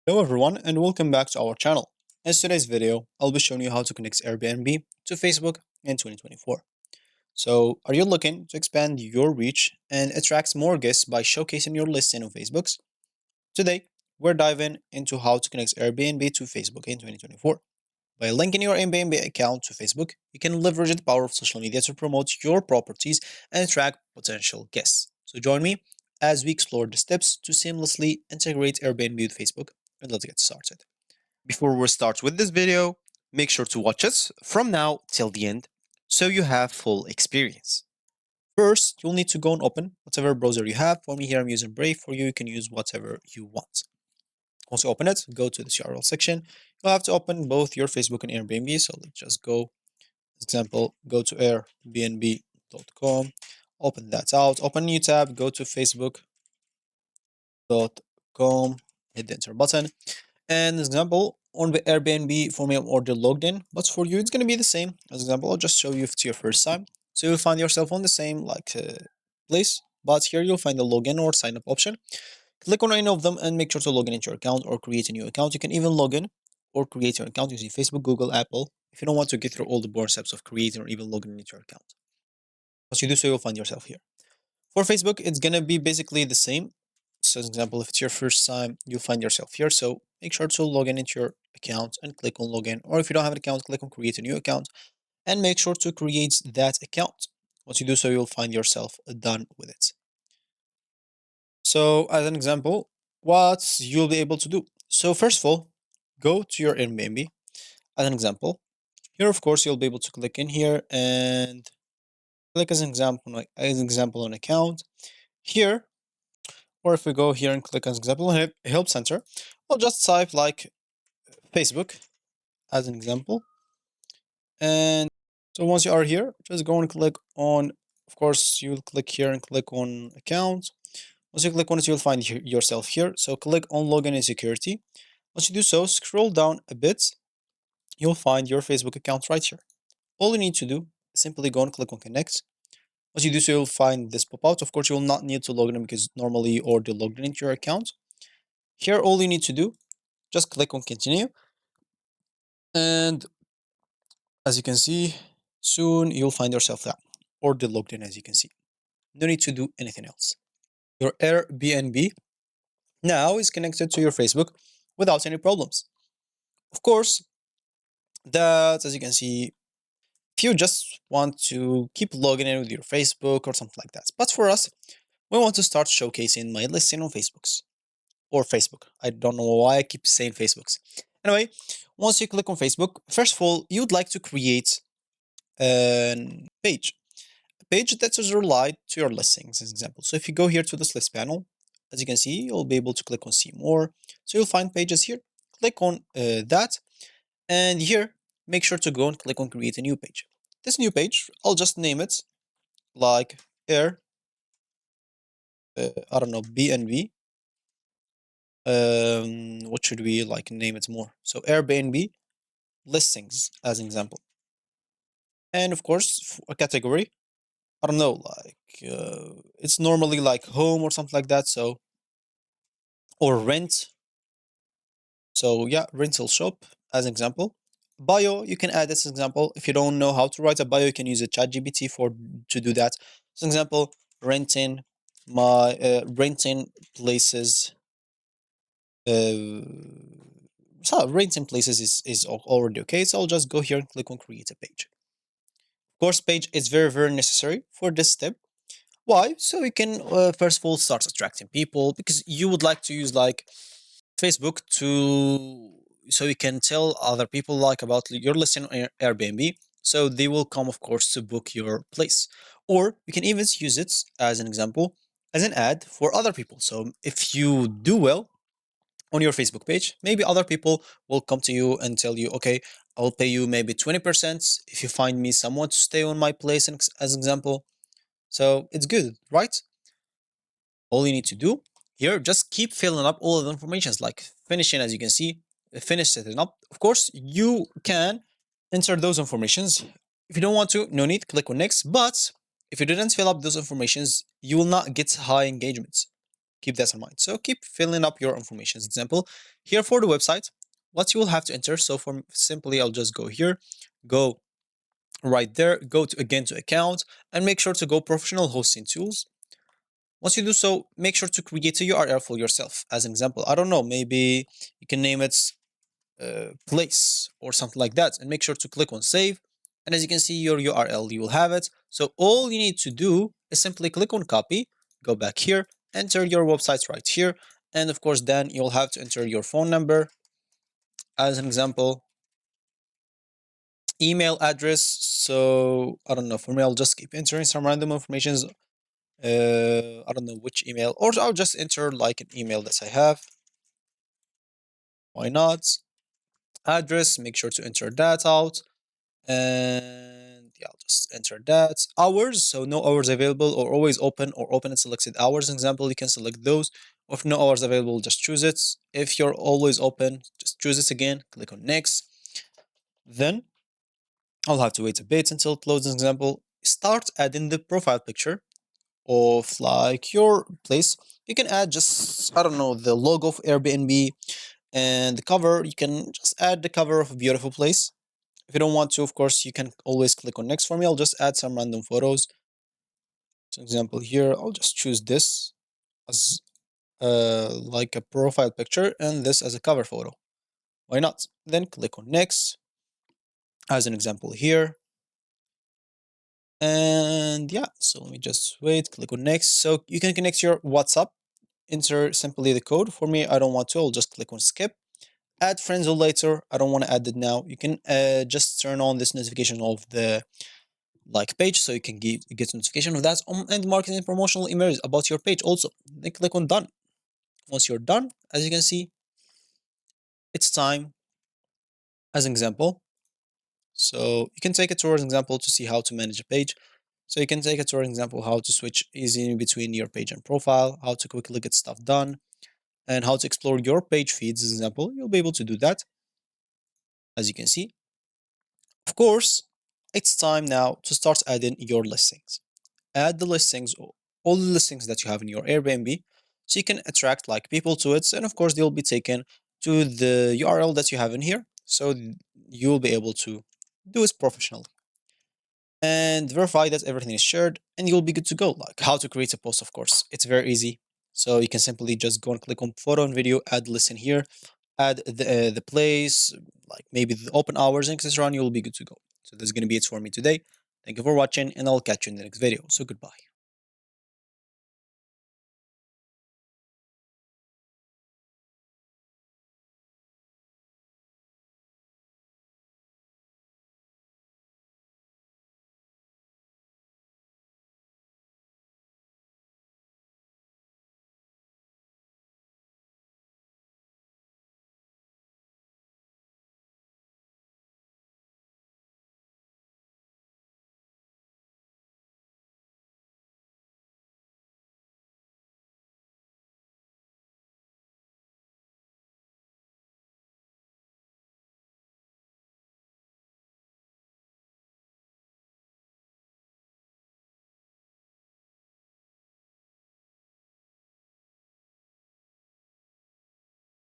Hello everyone and welcome back to our channel. In today's video, I'll be showing you how to connect Airbnb to Facebook in 2024. So, are you looking to expand your reach and attract more guests by showcasing your listing on Facebook? Today, we're diving into how to connect Airbnb to Facebook in 2024. By linking your Airbnb account to Facebook, you can leverage the power of social media to promote your properties and attract potential guests. So join me as we explore the steps to seamlessly integrate Airbnb with Facebook, and let's get started. Before we start with this video, make sure to watch us from now till the end so you have full experience. First, you'll need to go and open whatever browser you have. For me here, I'm using Brave. For you, you can use whatever you want. Once you open it, go to this URL section. You'll have to open both your Facebook and Airbnb. So let's just go, example, go to airbnb.com, open that out, open a new tab, go to facebook.com, hit the enter button. And example, on the Airbnb, for me, I'm already logged in, but for you, it's going to be the same. As example, I'll just show you if it's your first time. So you'll find yourself on the same place, but here you'll find the login or sign up option. Click on any of them and make sure to log in into your account or create a new account. You can even log in or create your account using Facebook, Google, Apple, if you don't want to get through all the boring steps of creating or even logging into your account. Once you do so, you'll find yourself here. For Facebook, it's going to be basically the same. So, as example, if it's your first time, you'll find yourself here. So make sure to log in into your account and click on login. Or if you don't have an account, click on create a new account and make sure to create that account. Once you do so, you'll find yourself done with it. So, as an example, what you'll be able to do. So, first of all, go to your Airbnb. As an example, here, of course, you'll be able to click in here and click as an example on account. Here, or if we go here and click as example on help center, we'll just type like Facebook as an example. And so once you are here, just go and click on, of course, you'll click here and click on account. Once you click on it, you'll find yourself here. So click on login and security. Once you do so, scroll down a bit. You'll find your Facebook account right here. All you need to do is simply go and click on connect. Once you do so, you'll find this pop out. Of course, you will not need to log in because normally you already logged in into your account. Here, all you need to do, just click on continue. And as you can see, soon you'll find yourself there already logged in, as you can see. No need to do anything else. Your Airbnb now is connected to your Facebook without any problems. Of course, that, as you can see, if you just want to keep logging in with your Facebook or something like that. But for us, we want to start showcasing my listing on Facebooks or Facebook. I don't know why I keep saying Facebooks. Anyway, once you click on Facebook, first of all, you'd like to create a page that is related to your listings, as an example. So if you go here to this list panel, as you can see, you'll be able to click on see more. So you'll find pages here. Click on that, and here, make sure to go and click on create a new page. This new page, I'll just name it like Air, I don't know, BNB. What should we like name it more? So Airbnb listings as an example. And of course, a category, I don't know, like it's normally like home or something like that. So, or rent. So yeah, rental shop as an example. Bio, you can add this example. If you don't know how to write a bio, you can use a ChatGPT for to do that. For example, renting renting places. So renting places is already okay. So I'll just go here and click on create a page. Of course, page is very necessary for this step. Why? So you can first of all start attracting people because you would like to use like Facebook to so you can tell other people like about your listing on Airbnb, so they will come, of course, to book your place. Or you can even use it as an example as an ad for other people. So if you do well on your Facebook page, maybe other people will come to you and tell you, okay, I'll pay you maybe 20% if you find me someone to stay on my place, as an example. So it's good, right? All you need to do here, just keep filling up all of the informations, like finishing, as you can see, finish setting up. Of course, you can enter those informations. If you don't want to, no need, click on next. But if you didn't fill up those informations, you will not get high engagements. keep that in mind. So keep filling up your information. Example, here for the website, what you will have to enter. So for simply, I'll just go here, go right there, go to again to account, and make sure to go professional hosting tools. Once you do so, make sure to create a URL for yourself. As an example, I don't know, maybe you can name it place or something like that, and make sure to click on save. And as you can see, your URL, you will have it. So all you need to do is simply click on copy, go back here, enter your website right here. And of course, then you'll have to enter your phone number as an example, email address. So I don't know, for me, I'll just keep entering some random information. I don't know which email, or I'll just enter like an email that I have. Why not? Address, make sure to enter that out. And yeah, I'll just enter that. Hours, so no hours available or always open or open and selected hours. Example, you can select those. If no hours available, just choose it. If you're always open, just choose it again, click on next. Then I'll have to wait a bit until it loads. An example, start adding the profile picture of like your place. You can add just, I don't know, the logo of Airbnb, and the cover, you can just add the cover of a beautiful place. If you don't want to, of course, you can always click on next. For me, I'll just add some random photos. For example, here, I'll just choose this as like a profile picture and this as a cover photo. Why not? Then click on next as an example here. And yeah, so let me just wait, click on next. So you can connect your WhatsApp, enter simply the code. For me, I don't want to, I'll just click on skip. Add friends or later, I don't want to add it now. You can just turn on this notification of the like page so you can get notification of that and marketing and promotional emails about your page also. Then click on done. Once you're done, as you can see, it's time as an example. So you can take it towards an example to see how to manage a page. So you can take it towards an example how to switch easily between your page and profile, how to quickly get stuff done, and how to explore your page feeds as an example. You'll be able to do that, as you can see. Of course, it's time now to start adding your listings. Add the listings, all the listings that you have in your Airbnb, so you can attract like people to it, and of course they'll be taken to the URL that you have in here, so you'll be able to do it professionally and verify that everything is shared, and you'll be good to go. Like how to create a post, of course, it's very easy. So you can simply just go and click on photo and video, add listen here, add the place, like maybe the open hours, and etc. And you'll be good to go. So that's going to be it for me today. Thank you for watching, and I'll catch you in the next video. So goodbye.